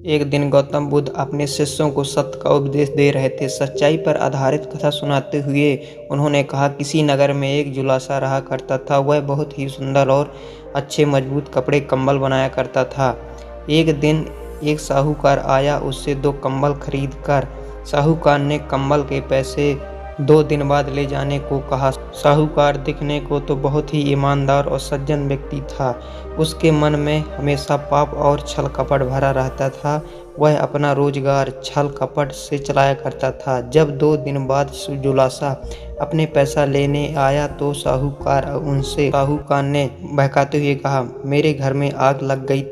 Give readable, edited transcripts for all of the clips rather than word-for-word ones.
एक दिन गौतम बुद्ध अपने शिष्यों को सत्य का उपदेश दे रहे थे। सच्चाई पर आधारित कथा सुनाते हुए उन्होंने कहा, किसी नगर में एक जुलासा रहा करता था। वह बहुत ही सुंदर और अच्छे मजबूत कपड़े कंबल बनाया करता था। एक दिन एक साहूकार आया, उससे 2 कंबल खरीद कर साहूकार ने कंबल के पैसे 2 दिन बाद ले जाने को कहा। साहूकार दिखने को तो बहुत ही ईमानदार और सज्जन व्यक्ति था। उसके मन में हमेशा पाप और छल कपट भरा रहता था। वह अपना रोजगार छल कपट से चलाया करता था। जब 2 दिन बाद जुलासा अपने पैसा लेने आया तो साहूकार ने बहकाते हुए कहा, मेरे घर में आग लग गई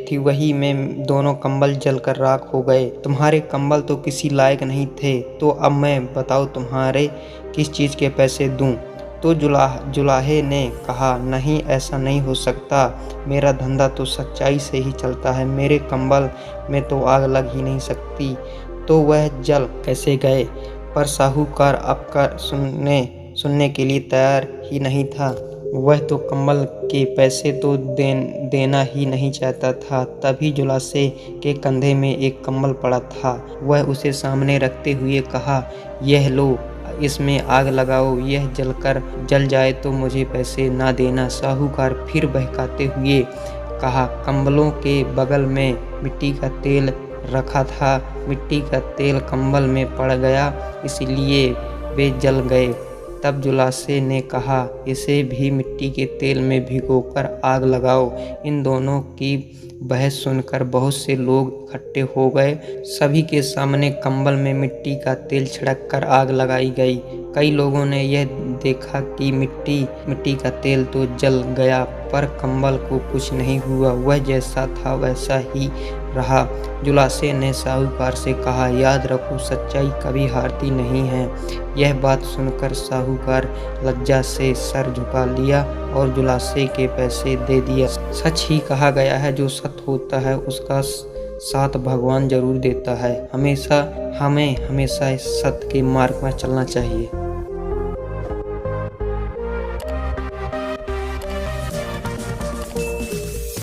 थी, वही में दोनों कंबल जलकर राख हो गए। तुम्हारे कंबल तो किसी लायक नहीं थे, तो अब मैं बताओ तुम्हारे किस चीज़ के पैसे दूं? तो जुलाहे ने कहा, नहीं, ऐसा नहीं हो सकता। मेरा धंधा तो सच्चाई से ही चलता है। मेरे कंबल में तो आग लग ही नहीं सकती, तो वह जल कैसे गए? पर साहूकार अब का सुनने के लिए तैयार ही नहीं था। वह तो कंबल के पैसे तो देना ही नहीं चाहता था। तभी जुलासे के कंधे में एक कंबल पड़ा था। वह उसे सामने रखते हुए कहा, यह लो, इसमें आग लगाओ। यह जल जाए तो मुझे पैसे ना देना। साहूकार फिर बहकाते हुए कहा, कंबलों के बगल में मिट्टी का तेल रखा था। मिट्टी का तेल कंबल में पड़ गया, इसलिए वे जल गए। तब जुलासे ने कहा, इसे भी मिट्टी के तेल में भिगोकर आग लगाओ। इन दोनों की बहस सुनकर बहुत से लोग इकट्ठे हो गए। सभी के सामने कंबल में मिट्टी का तेल छिड़क कर आग लगाई गई। कई लोगों ने यह देखा कि मिट्टी का तेल तो जल गया, पर कंबल को कुछ नहीं हुआ। वह जैसा था वैसा ही रहा। जुलासे ने साहूकार से कहा, याद रखो, सच्चाई कभी हारती नहीं है। यह बात सुनकर साहूकार लज्जा से सर झुका लिया और जुलासे के पैसे दे दिया। सच ही कहा गया है, जो सत्य होता है उसका साथ भगवान जरूर देता है। हमें हमेशा इस सत्य के मार्ग पर चलना चाहिए।